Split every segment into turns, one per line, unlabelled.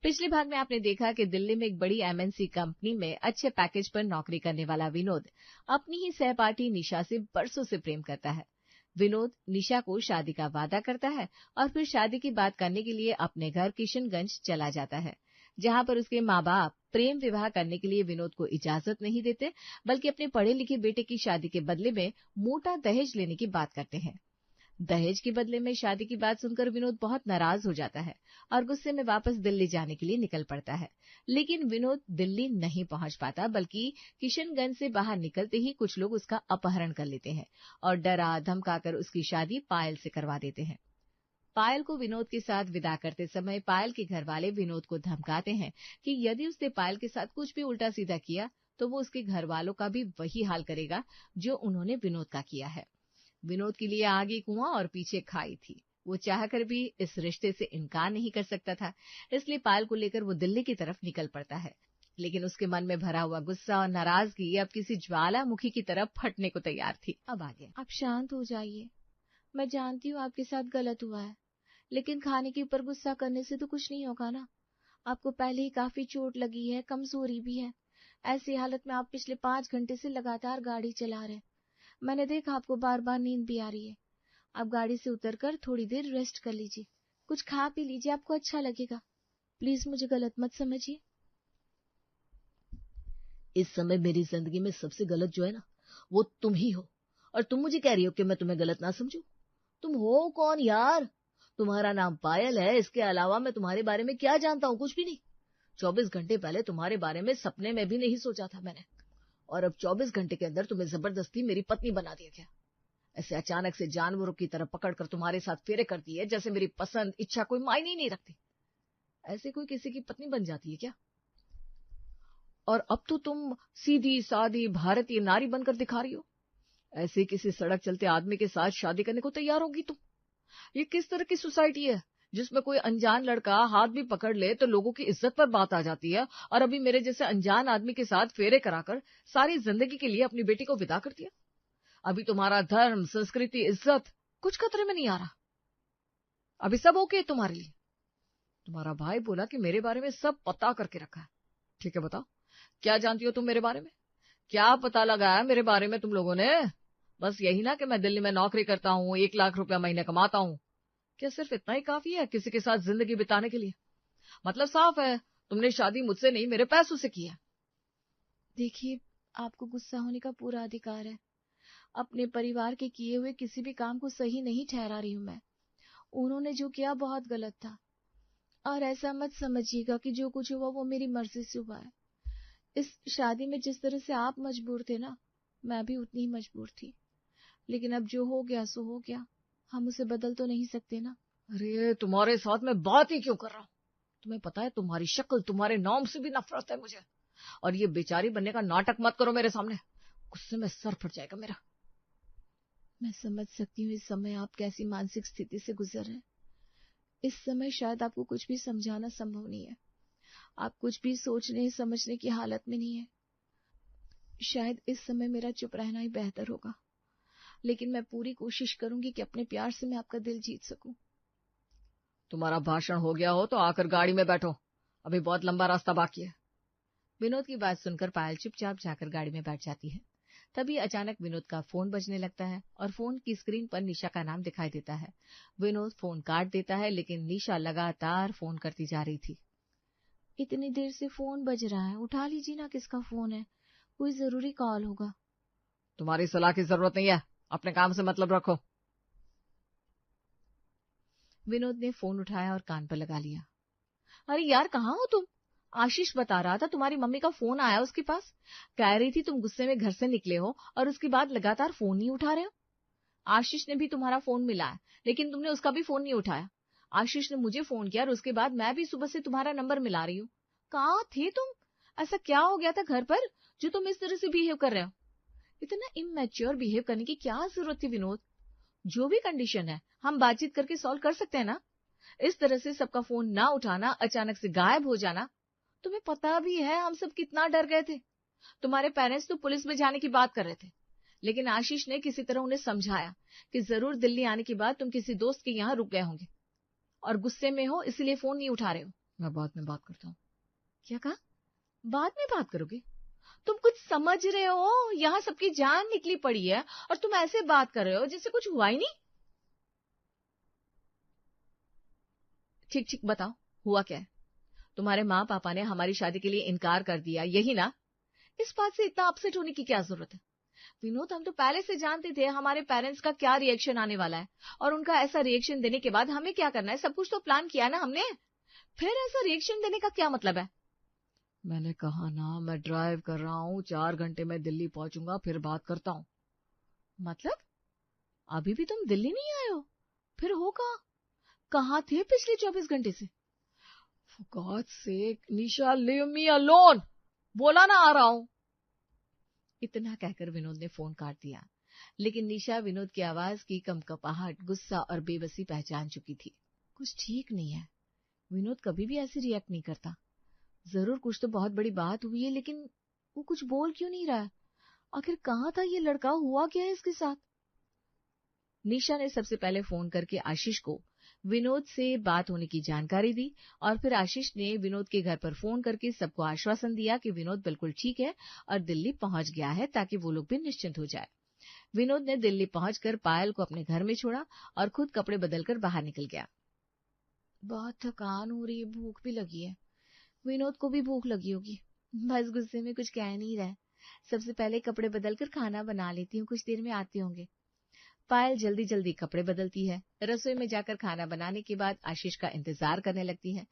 पिछले भाग में आपने देखा कि दिल्ली में एक बड़ी एमएनसी कंपनी में अच्छे पैकेज पर नौकरी करने वाला विनोद अपनी ही सहपाठी निशा से बरसों से प्रेम करता है। विनोद निशा को शादी का वादा करता है और फिर शादी की बात करने के लिए अपने घर किशनगंज चला जाता है, जहां पर उसके माँ बाप प्रेम विवाह करने के लिए विनोद को इजाजत नहीं देते, बल्कि अपने पढ़े लिखे बेटे की शादी के बदले में मोटा दहेज लेने की बात करते हैं। दहेज के बदले में शादी की बात सुनकर विनोद बहुत नाराज हो जाता है और गुस्से में वापस दिल्ली जाने के लिए निकल पड़ता है। लेकिन विनोद दिल्ली नहीं पहुंच पाता, बल्कि किशनगंज से बाहर निकलते ही कुछ लोग उसका अपहरण कर लेते हैं और डरा धमकाकर उसकी शादी पायल से करवा देते हैं। पायल को विनोद के साथ विदा करते समय पायल के घर वाले विनोद को धमकाते हैं कि यदि उसने पायल के साथ कुछ भी उल्टा सीधा किया तो वो उसके घर वालों का भी वही हाल करेगा जो उन्होंने विनोद का किया है। विनोद के लिए आगे कुआं और पीछे खाई थी। वो चाहकर भी इस रिश्ते से इनकार नहीं कर सकता था, इसलिए पायल को लेकर वो दिल्ली की तरफ निकल पड़ता है। लेकिन उसके मन में भरा हुआ गुस्सा और नाराजगी अब किसी ज्वालामुखी की तरफ फटने को तैयार थी। अब आगे
आप शांत हो जाइए। मैं जानती हूँ आपके साथ गलत हुआ है, लेकिन खाने के ऊपर गुस्सा करने से तो कुछ नहीं होगा ना। आपको पहले ही काफी चोट लगी है, कमजोरी भी है। ऐसी हालत में आप पिछले 5 घंटे से लगातार गाड़ी चला रहे हैं। मैंने देखा आपको बार बार नींद भी आ रही है। आप गाड़ी से उतरकर थोड़ी देर रेस्ट कर लीजिए, कुछ खा पी लीजिए, आपको अच्छा लगेगा। प्लीज मुझे गलत मत समझिए।
इस समय मेरी जिंदगी में सबसे गलत जो है ना, वो तुम ही हो, और तुम मुझे कह रही हो कि मैं तुम्हें गलत ना समझूं। तुम हो कौन यार? तुम्हारा नाम पायल है, इसके अलावा मैं तुम्हारे बारे में क्या जानता हूँ? कुछ भी नहीं। 24 घंटे पहले तुम्हारे बारे में सपने में भी नहीं सोचा था मैंने, और अब 24 घंटे के अंदर तुम्हें जबरदस्ती मेरी पत्नी बना दिया गया। ऐसे अचानक से जानवरों की तरह पकड़कर तुम्हारे साथ फेरे कर दिए, जैसे मेरी पसंद इच्छा कोई मायने ही नहीं रखती। ऐसे कोई किसी की पत्नी बन जाती है क्या? और अब तो तुम सीधी सादी भारतीय नारी बनकर दिखा रही हो। ऐसे किसी सड़क चलते आदमी के साथ शादी करने को तैयार होगी तुम? ये किस तरह की सोसाइटी है जिसमें कोई अनजान लड़का हाथ भी पकड़ ले तो लोगों की इज्जत पर बात आ जाती है, और अभी मेरे जैसे अनजान आदमी के साथ फेरे कराकर सारी जिंदगी के लिए अपनी बेटी को विदा कर दिया। अभी तुम्हारा धर्म, संस्कृति, इज्जत कुछ खतरे में नहीं आ रहा। अभी सब ओके तुम्हारे लिए? तुम्हारा भाई बोला कि मेरे बारे में सब पता करके रखा है। ठीक है, बताओ क्या जानती हो तुम मेरे बारे में? क्या पता लगाया मेरे बारे में तुम लोगों ने? बस यही ना कि मैं दिल्ली में नौकरी करता हूँ, 1 लाख रुपया महीने कमाता हूँ। क्या सिर्फ इतना ही काफी है किसी के साथ जिंदगी बिताने के लिए? मतलब साफ है, तुमने शादी मुझसे नहीं मेरे पैसों से की है।
देखिए, आपको गुस्सा होने का पूरा अधिकार है। अपने परिवार के किए हुए किसी भी काम को सही नहीं ठहरा रही हूँ मैं। उन्होंने जो किया बहुत गलत था, और ऐसा मत समझिएगा कि जो कुछ हुआ वो मेरी मर्जी से हुआ है। इस शादी में जिस तरह से आप मजबूर थे ना, मैं भी उतनी ही मजबूर थी। लेकिन अब जो हो गया सो हो गया, हम उसे बदल तो नहीं सकते ना।
अरे तुम्हारे साथ मैं बात ही क्यों कर रहा हूँ? तुम्हें पता है तुम्हारी शक्ल, तुम्हारे नाम से भी नफरत है मुझे। और ये बेचारी बनने का नाटक मत करो मेरे सामने, गुस्से में सर फट जाएगा मेरा।
मैं समझ सकती हूँ इस समय आप कैसी मानसिक स्थिति से गुजर रहे हैं। इस समय शायद आपको कुछ भी समझाना संभव नहीं है। आप कुछ भी सोचने समझने की हालत में नहीं है। शायद इस समय मेरा चुप रहना ही बेहतर होगा, लेकिन मैं पूरी कोशिश करूंगी कि अपने प्यार से मैं आपका दिल जीत सकूं।
तुम्हारा भाषण हो गया हो तो आकर गाड़ी में बैठो, अभी बहुत लंबा रास्ता बाकी है।
विनोद की बात सुनकर पायल चुपचाप जाकर गाड़ी में बैठ जाती है। तभी अचानक विनोद का फोन बजने लगता है और फोन की स्क्रीन पर निशा का नाम दिखाई देता है। विनोद फोन काट देता है, लेकिन निशा लगातार फोन करती जा रही थी।
इतनी देर से फोन बज रहा है, उठा लीजिए ना। किसका फोन है? कोई जरूरी कॉल होगा।
तुम्हारी सलाह की जरूरत नहीं है, अपने काम से मतलब रखो।
विनोद ने फोन उठाया और कान पर लगा लिया। अरे यार, कहाँ हो तुम? आशीष बता रहा था तुम्हारी मम्मी का फोन आया उसके पास। कह रही थी तुम गुस्से में घर से निकले हो और उसके बाद लगातार फोन नहीं उठा रहे हो। आशीष ने भी तुम्हारा फोन मिलाया, लेकिन तुमने उसका भी फोन नहीं उठाया। आशीष ने मुझे फोन किया और उसके बाद मैं भी सुबह से तुम्हारा नंबर मिला रही हूँ। कहाँ थे तुम? ऐसा क्या हो गया था घर पर जो तुम इस तरह से बिहेव कर रहे हो? इतना इमेच्योर बिहेव करने की क्या जरूरत थी विनोद? जो भी कंडीशन है हम बातचीत करके सॉल्व कर सकते हैं ना। इस तरह से सबका फोन ना उठाना, अचानक से गायब हो जाना। तुम्हें पता भी है हम सब कितना डर गए थे। तुम्हारे पेरेंट्स तो पुलिस में जाने की बात कर रहे थे, लेकिन आशीष ने किसी तरह उन्हें समझाया कि जरूर दिल्ली आने के बाद तुम किसी दोस्त के यहाँ रुक गए होंगे और गुस्से में हो इसलिए फोन नहीं उठा रहे हो।
मैं बाद में बात करता हूँ।
क्या कहा? बाद में बात करोगे? तुम कुछ समझ रहे हो? यहाँ सबकी जान निकली पड़ी है और तुम ऐसे बात कर रहे हो जैसे कुछ हुआ ही नहीं। ठीक ठीक बताओ, हुआ क्या है? तुम्हारे माँ पापा ने हमारी शादी के लिए इनकार कर दिया, यही ना? इस बात से इतना अपसेट होने की क्या जरूरत है? विनोद, हम तो पहले से जानते थे हमारे पेरेंट्स का क्या रिएक्शन आने वाला है, और उनका ऐसा रिएक्शन देने के बाद हमें क्या करना है। सब कुछ तो प्लान किया ना हमने, फिर ऐसा रिएक्शन देने का क्या मतलब है?
मैंने कहा ना, मैं ड्राइव कर रहा हूँ, 4 घंटे में दिल्ली पहुंचूंगा, फिर बात करता हूँ।
मतलब अभी भी तुम दिल्ली नहीं आए हो? फिर हो कहाँ थे पिछले 24 घंटे से?
For God's sake, Nisha, leave me alone. बोला ना आ रहा हूँ।
इतना कहकर विनोद ने फोन काट दिया, लेकिन निशा विनोद की आवाज की कंपकपाहट, गुस्सा और बेबसी पहचान चुकी थी। कुछ ठीक नहीं है, विनोद कभी भी ऐसे रिएक्ट नहीं करता। जरूर कुछ तो बहुत बड़ी बात हुई है, लेकिन वो कुछ बोल क्यों नहीं रहा है? आखिर कहाँ था ये लड़का? हुआ क्या है इसके साथ? निशा ने सबसे पहले फोन करके आशीष को विनोद से बात होने की जानकारी दी, और फिर आशीष ने विनोद के घर पर फोन करके सबको आश्वासन दिया कि विनोद बिल्कुल ठीक है और दिल्ली पहुंच गया है, ताकि वो लोग भी निश्चिंत हो जाए। विनोद ने दिल्ली पहुंचकर पायल को अपने घर में छोड़ा और खुद कपड़े बदलकर बाहर निकल गया।
बहुत थकान हो रही है, भूख भी लगी है। विनोद को भी भूख लगी होगी, बस गुस्से में कुछ कह नहीं रहा है। सबसे पहले कपड़े बदलकर खाना बना लेती हूँ, कुछ देर में आते होंगे।
पायल जल्दी जल्दी कपड़े बदलती है, रसोई में जाकर खाना बनाने के बाद आशीष का इंतजार करने लगती है।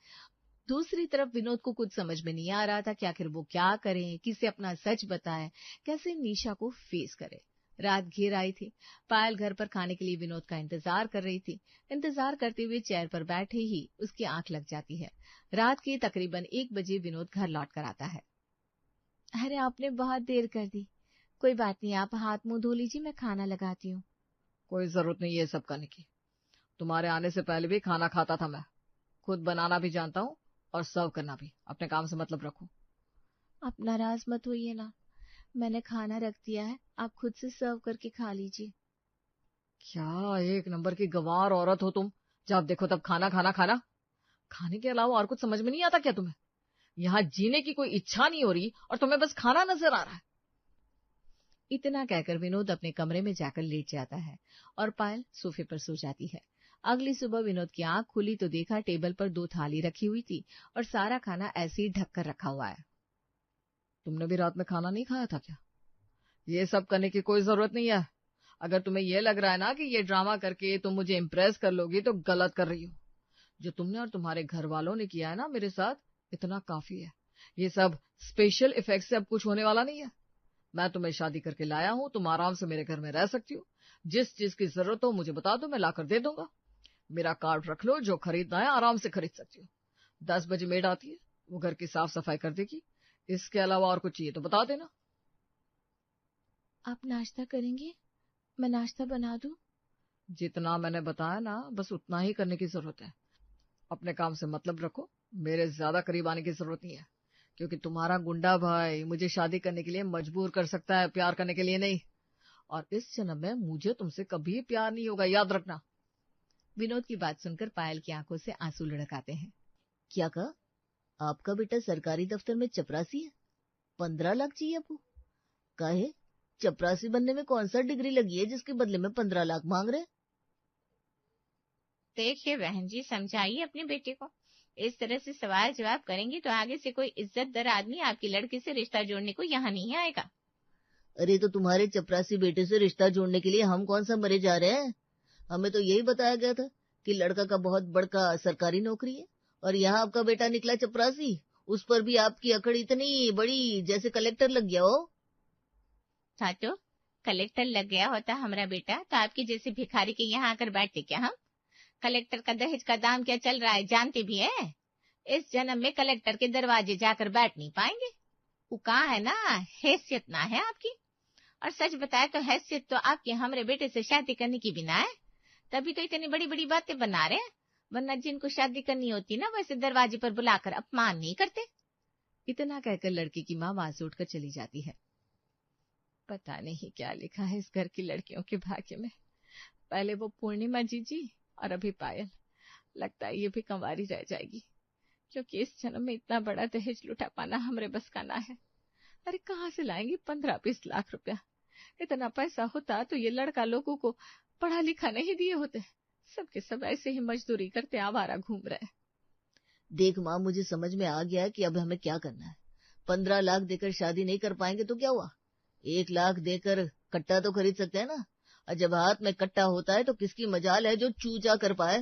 दूसरी तरफ विनोद को कुछ समझ में नहीं आ रहा था कि आखिर वो क्या करे, किसे अपना सच बताए, कैसे निशा को फेस करे। रात घेर आई थी। पायल घर पर खाने के लिए विनोद का इंतजार कर रही थी। इंतजार करते हुए चेयर पर बैठे ही उसकी आंख लग जाती है। रात के तकरीबन 1 बजे विनोद घर लौट कर आता है।
अरे आपने बहुत देर कर दी। कोई बात नहीं, आप हाथ मुंह धो लीजिए, मैं खाना लगाती हूँ।
कोई जरूरत नहीं ये सब करने की। तुम्हारे आने से पहले भी खाना खाता था मैं, खुद बनाना भी जानता हूँ और सर्व करना भी। अपने काम से मतलब रखो।
आप नाराज मत होइए ना, मैंने खाना रख दिया है, आप खुद से सर्व करके खा लीजिए।
क्या एक नंबर की गंवार औरत हो तुम, जब देखो तब खाना खाना खाना। खाने के अलावा और कुछ समझ में नहीं आता क्या तुम्हें? यहाँ जीने की कोई इच्छा नहीं हो रही और तुम्हें बस खाना नजर आ रहा है।
इतना कहकर विनोद अपने कमरे में जाकर लेट जाता है और पायल सोफे पर सो जाती है। अगली सुबह विनोद की आंख खुली तो देखा टेबल पर 2 थाली रखी हुई थी और सारा खाना ऐसे ही ढक कर रखा हुआ है।
तुमने भी रात में खाना नहीं खाया था क्या? ये सब करने की कोई जरूरत नहीं है। अगर तुम्हें ये लग रहा है ना कि ये ड्रामा करके तुम मुझे इम्प्रेस कर लोगी, तो गलत कर रही हो। जो तुमने और तुम्हारे घर वालों ने किया है ना मेरे साथ, इतना काफी है। ये सब स्पेशल इफेक्ट से अब कुछ होने वाला नहीं है। मैं तुम्हें शादी करके लाया हूँ, तुम आराम से मेरे घर में रह सकती हो। जिस चीज की जरूरत हो मुझे बता दो, मैं लाकर दे दूंगा। मेरा कार्ड रख लो, जो खरीदना है आराम से खरीद सकती हो। 10 बजे मेड आती है, वो घर की साफ सफाई कर देगी। इसके अलावा और कुछ चाहिए तो बता देना।
आप नाश्ता करेंगे? मैं नाश्ता बना दूं?
जितना मैंने बताया ना, बस उतना ही करने की जरूरत है। अपने काम से मतलब रखो, मेरे ज्यादा करीब आने की जरूरत नहीं है, क्योंकि तुम्हारा गुंडा भाई मुझे शादी करने के लिए मजबूर कर सकता है, प्यार करने के लिए नहीं। और इस जन्म में मुझे तुमसे कभी प्यार नहीं होगा, याद रखना।
विनोद की बात सुनकर पायल की आंखों से आंसू लुढ़क आते हैं।
क्या कहा? आपका बेटा सरकारी दफ्तर में चपरासी है? 15 लाख चाहिए आपको? काहे? चपरासी बनने में कौन सा डिग्री लगी है जिसके बदले में 15 लाख मांग रहे?
देखिए बहन जी, समझाइए अपने बेटे को। इस तरह से सवाल जवाब करेंगी तो आगे से कोई इज्जतदार आदमी आपकी लड़की से रिश्ता जोड़ने को यहाँ नहीं आएगा।
अरे तो तुम्हारे चपरासी बेटे से रिश्ता जोड़ने के लिए हम कौन सा मरे जा रहे हैं? हमें तो यही बताया गया था कि लड़का का बहुत बड़का सरकारी नौकरी है, और यहाँ आपका बेटा निकला चपरासी। उस पर भी आपकी अकड़ इतनी बड़ी जैसे कलेक्टर लग गया हो।
हाँ तो कलेक्टर लग गया होता हमारा बेटा तो आपकी जैसे भिखारी के यहाँ आकर बैठते क्या हम? कलेक्टर का दहेज का दाम क्या चल रहा है जानते भी है? इस जन्म में कलेक्टर के दरवाजे जाकर बैठ नहीं पाएंगे। वो कहाँ है ना, हैसियत ना है आपकी। और सच बताए तो हैसियत तो आपके हमारे बेटे से शादी करने की बिना है, तभी तो इतनी बड़ी बड़ी बातें बना रहे हैं। वरना जिनको शादी करनी होती ना, वैसे दरवाजे पर बुलाकर अपमान नहीं करते।
इतना कहकर लड़की की माँ वहां से उठकर चली जाती है। पता नहीं क्या लिखा है इस घर की लड़कियों के भाग्य में। पहले वो पूर्णिमा जीजी और अभी पायल। लगता है ये भी कंवारी रह जाएगी।
क्योंकि इस जन्म में इतना बड़ा दहेज लुटा पाना हमरे बस का ना है। अरे कहाँ से लाएंगे 15-20 लाख रुपया? इतना पैसा होता तो ये लड़का लोगों को पढ़ा लिखा नहीं दिए होते। सबके सब ऐसे ही मजदूरी करते आवारा घूम रहे।
देख माँ, मुझे समझ में आ गया कि अब हमें क्या करना है। 15 लाख देकर शादी नहीं कर पाएंगे तो क्या हुआ, 1 लाख देकर कट्टा तो खरीद सकते हैं ना। और जब हाथ में कट्टा होता है तो किसकी मजाल है जो चूचा कर पाए।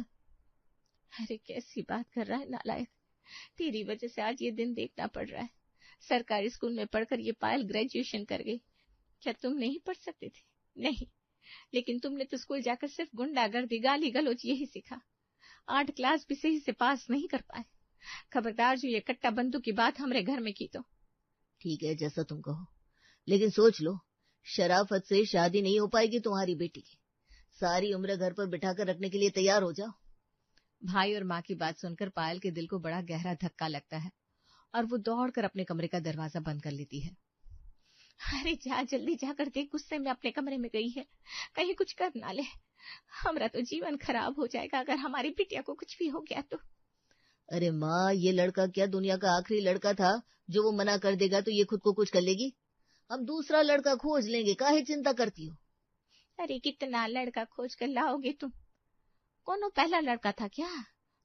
अरे कैसी बात कर रहा है नालायक, तेरी वजह से आज ये दिन देखना पड़ रहा है। सरकारी स्कूल में पढ़कर ये पायल ग्रेजुएशन कर गई। क्या तुम नहीं पढ़ सकते थे? नहीं, लेकिन तुमने तो स्कूल जाकर सिर्फ गुंडागर्दी गाली गलौज यही सीखा। 8 क्लास भी सही से पास नहीं कर पाए। खबरदार जो ये कट्टा बंदूक की बात हमरे घर में की तो।
ठीक है, जैसा तुम कहो, लेकिन सोच लो, शराफत से शादी नहीं हो पाएगी तुम्हारी बेटी की। सारी उम्र घर पर बिठाकर रखने के लिए तैयार हो जाओ।
भाई और माँ की बात सुनकर पायल के दिल को बड़ा गहरा धक्का लगता है और वो दौड़कर अपने कमरे का दरवाजा बंद कर लेती है।
अरे जा, जल्दी जाकर देख, गुस्से में अपने कमरे में गई है, कहीं कुछ कर ना ले। हमरा तो जीवन खराब हो जाएगा अगर हमारी बिटिया को कुछ भी हो गया तो।
अरे माँ, ये लड़का क्या दुनिया का आखिरी लड़का था जो वो मना कर देगा तो ये खुद को कुछ कर लेगी? हम दूसरा लड़का खोज लेंगे, काहे चिंता करती हो?
अरे कितना लड़का खोज कर लाओगे तुम? कौन पहला लड़का था क्या?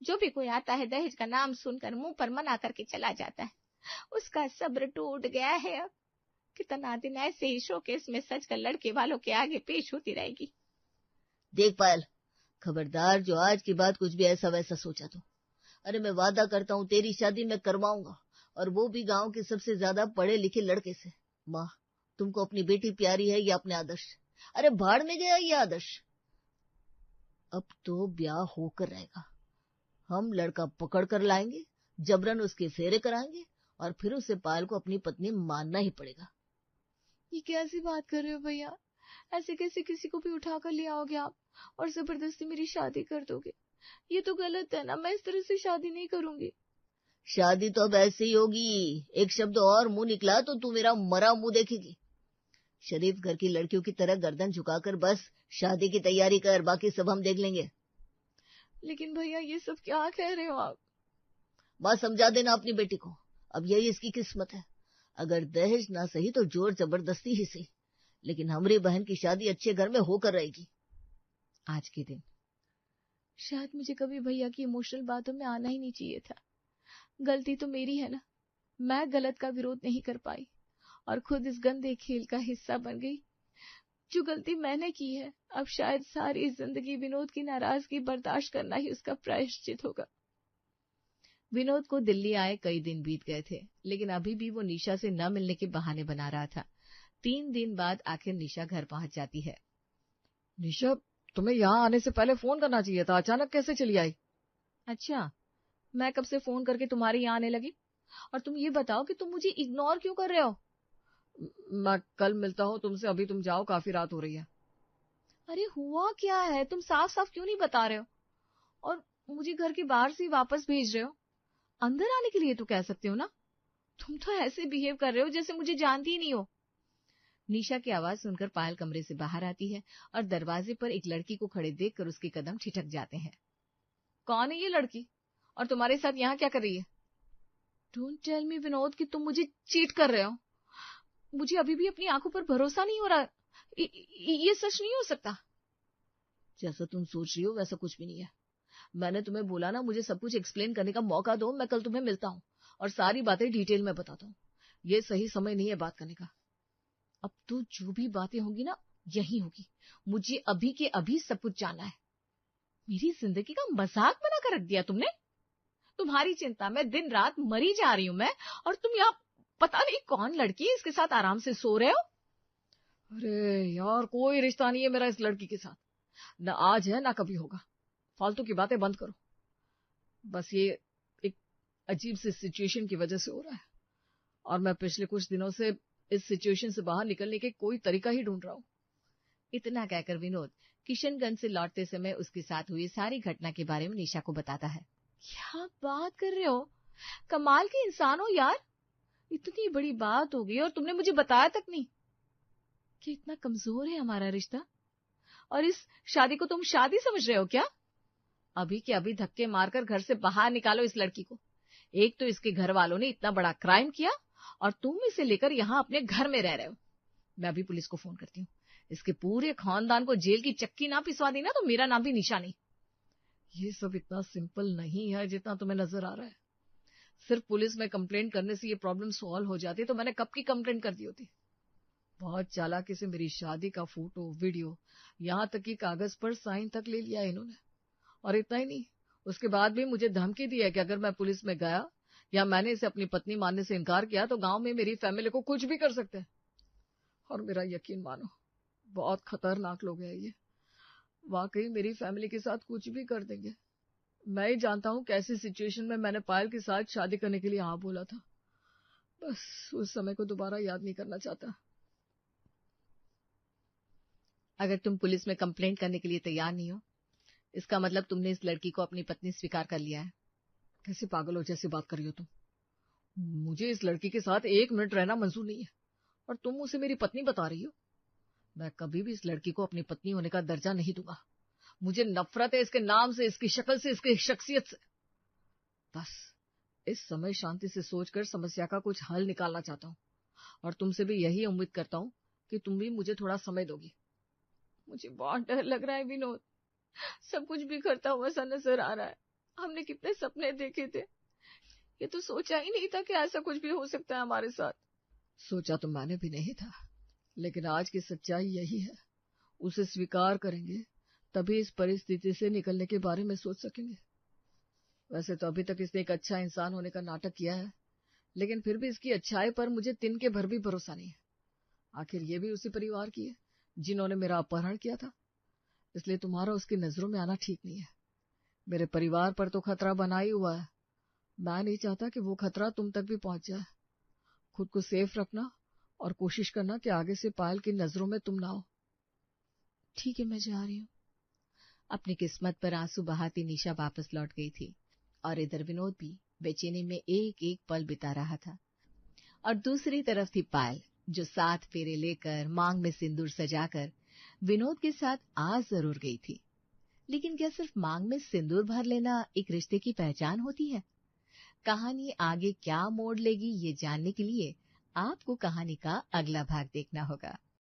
जो भी कोई आता है दहेज का नाम सुनकर मुंह पर मना करके चला जाता है। उसका सब्र टूट गया है। अब कितना दिन ऐसे ही शोकेस में सजकर लड़के वालों के आगे पेश होती रहेगी।
देख पायल, खबरदार जो आज की बात कुछ भी ऐसा वैसा सोचा तो। अरे मैं वादा करता हूँ तेरी शादी मैं करवाऊंगा, और वो भी गांव के सबसे ज्यादा पढ़े लिखे लड़के से। माँ, तुमको अपनी बेटी प्यारी है या अपने आदर्श? अरे भाड़ में गया ये आदर्श। अब तो ब्याह होकर रहेगा। हम लड़का पकड़ कर लाएंगे, जबरन उसके फेरे कराएंगे, और फिर उसे पायल को अपनी पत्नी मानना ही पड़ेगा।
ये कैसी बात कर रहे हो भैया? ऐसे कैसे किसी को भी उठा कर ले आओगे आप और जबरदस्ती मेरी शादी कर दोगे? ये तो गलत है ना, मैं इस तरह से शादी नहीं करूंगी।
शादी तो अब ऐसे ही होगी। एक शब्द और मुंह निकला तो तू मेरा मरा मुंह देखेगी। शरीफ घर की लड़कियों की तरह गर्दन झुकाकर बस शादी की तैयारी कर, बाकी सब हम देख लेंगे।
लेकिन भैया ये सब क्या कह रहे हो आप?
बात समझा देना अपनी बेटी को। अब यही इसकी किस्मत है। अगर दहेज ना सही तो जोर जबरदस्ती ही सही, लेकिन हमारी बहन की शादी अच्छे घर में होकर रहेगी।
आज के दिन
शायद मुझे कभी भैया की इमोशनल बातों में आना ही नहीं चाहिए था। गलती तो मेरी है ना, मैं गलत का विरोध नहीं कर पाई और खुद इस गंदे खेल का हिस्सा बन गई। जो गलती मैंने की है, अब शायद सारी जिंदगी विनोद की नाराजगी बर्दाश्त करना ही उसका प्रायश्चित होगा।
विनोद को दिल्ली आए कई दिन बीत गए थे, लेकिन अभी भी वो निशा से न मिलने के बहाने बना रहा था। 3 दिन बाद आखिर निशा घर पहुंच जाती है।
निशा, तुम्हें यहाँ आने से पहले फोन करना चाहिए था, अचानक कैसे चली आई?
अच्छा, मैं कब से फोन करके तुम्हारे यहाँ आने लगी? और तुम ये बताओ कि तुम मुझे इग्नोर क्यों कर रहे हो?
मैं कल मिलता हूँ तुमसे, अभी तुम जाओ, काफी रात हो रही है।
अरे हुआ क्या है, तुम साफ साफ क्यों नहीं बता रहे हो? और मुझे घर के बाहर से वापस भेज रहे हो। अंदर आने के लिए तो कह सकते हो ना। तुम तो ऐसे बिहेव कर रहे हो जैसे मुझे जानती ही नहीं हो।
निशा की आवाज सुनकर पायल कमरे से बाहर आती है और दरवाजे पर एक लड़की को खड़े देखकर उसके कदम ठिठक जाते हैं।
कौन है ये लड़की और तुम्हारे साथ यहाँ क्या कर रही है? डोंट टेल मी विनोद कि तुम मुझे चीट कर रहे हो। मुझे अभी भी अपनी आंखों पर भरोसा नहीं हो रहा। ये सच नहीं हो सकता।
जैसा तुम सोच रही हो वैसा कुछ भी नहीं है। मैंने तुम्हें बोला ना, मुझे सब कुछ एक्सप्लेन करने का मौका दो। मैं कल तुम्हें मिलता हूँ और सारी बातें डिटेल में बताता हूँ। ये सही समय नहीं है बात करने का।
अब तो जो भी बातें होंगी ना, यही होगी। मुझे अभी के अभी सब कुछ जानना है। मेरी जिंदगी का मजाक बना कर रख दिया तुमने। तुम्हारी चिंता में दिन रात मरी जा रही हूं मैं, और तुम यहाँ पता नहीं कौन लड़की है इसके साथ आराम से सो रहे हो।
अरे यार, कोई रिश्ता नहीं है मेरा इस लड़की के साथ, ना आज है ना कभी होगा। फालतू की बातें बंद करो। बस ये एक अजीब सी सिचुएशन की वजह से हो रहा है, और मैं पिछले कुछ दिनों से इस सिचुएशन से बाहर निकलने के कोई तरीका ही ढूंढ रहा हूँ।
इतना कहकर विनोद किशनगंज से लौटते समय उसके साथ हुई सारी घटना के बारे में निशा को बताता है।
क्या बात कर रहे हो? कमाल के इंसान हो यार। इतनी बड़ी बात हो गई और तुमने मुझे बताया तक नहीं। कि इतना कमजोर है हमारा रिश्ता, और इस शादी को तुम शादी समझ रहे हो क्या? अभी के अभी धक्के मारकर घर से बाहर निकालो इस लड़की को।
एक तो इसके घर वालों ने इतना बड़ा क्राइम किया और तुम इसे लेकर यहाँ अपने घर में रह रहे हो। मैं अभी पुलिस को फोन करती हूँ। इसके पूरे खानदान को जेल की चक्की ना पिसवा दी ना तो मेरा नाम भी निशा नहीं। ये सब इतना सिंपल नहीं है जितना तुम्हें नजर आ रहा है। सिर्फ पुलिस में कंप्लेंट करने से ये प्रॉब्लम सॉल्व हो जाती तो मैंने कब की कंप्लेंट कर दी होती। बहुत चालाकी से मेरी शादी का फोटो, वीडियो, यहाँ तक कि कागज पर साइन तक ले लिया इन्होंने। और इतना ही नहीं, उसके बाद भी मुझे धमकी दी है कि अगर मैं पुलिस में गया या मैंने इसे अपनी पत्नी मानने से इनकार किया तो गांव में मेरी फैमिली को कुछ भी कर सकते हैं। और मेरा यकीन मानो, बहुत खतरनाक लोग हैं ये। वाकई मेरी फैमिली के साथ कुछ भी कर देंगे। मैं ही जानता हूँ कैसी सिचुएशन में मैंने पायल के साथ शादी करने के लिए हाँ बोला था। बस उस समय को दोबारा याद नहीं करना चाहता।
अगर तुम पुलिस में कंप्लेंट करने के लिए तैयार नहीं हो, इसका मतलब तुमने इस लड़की को अपनी पत्नी स्वीकार कर लिया है।
कैसे पागलों जैसी बात कर रही हो तुम? मुझे इस लड़की के साथ 1 मिनट रहना मंजूर नहीं है और तुम उसे मेरी पत्नी बता रही हो। मैं कभी भी इस लड़की को अपनी पत्नी होने का दर्जा नहीं दूंगा। मुझे नफरत है इसके नाम से, इसकी शक्ल से, इसकी शख्सियत से। बस इस समय शांति से सोचकर समस्या का कुछ हल निकालना चाहता हूँ और तुमसे भी यही उम्मीद करता हूँ कि तुम भी मुझे थोड़ा समय दोगी। मुझे बहुत डर लग रहा है विनोद। सब कुछ बिखरता हुआ सा नजर आ रहा है। हमने कितने सपने देखे थे, ये तो सोचा ही नहीं था कि ऐसा कुछ भी हो सकता है हमारे साथ। सोचा तो मैंने भी नहीं था, लेकिन आज की सच्चाई यही है। उसे स्वीकार करेंगे तभी इस परिस्थिति से निकलने के बारे में सोच सकेंगे। वैसे तो अभी तक इसने एक अच्छा इंसान होने का नाटक किया है, लेकिन फिर भी इसकी अच्छाई पर मुझे तिनके भर भी भरोसा नहीं है। आखिर ये भी उसी परिवार की है जिन्होंने मेरा अपहरण किया था, इसलिए तुम्हारा उसकी नजरों में आना ठीक नहीं है। मेरे परिवार पर तो खतरा बना ही हुआ है। मैं नहीं चाहता कि वो खतरा तुम तक भी पहुंच जाए। खुद को सेफ रखना और कोशिश करना कि आगे से पायल की नजरों में तुम ना हो।
ठीक है, मैं जा रही हूँ।
अपनी किस्मत पर आंसू बहाती निशा वापस लौट गई थी और इधर विनोद भी बेचैनी में एक एक पल बिता रहा था। और दूसरी तरफ थी पायल, जो 7 फेरे लेकर, मांग में सिंदूर सजाकर विनोद के साथ आ जरूर गई थी। लेकिन क्या सिर्फ मांग में सिंदूर भर लेना एक रिश्ते की पहचान होती है? कहानी आगे क्या मोड़ लेगी ये जानने के लिए आपको कहानी का अगला भाग देखना होगा।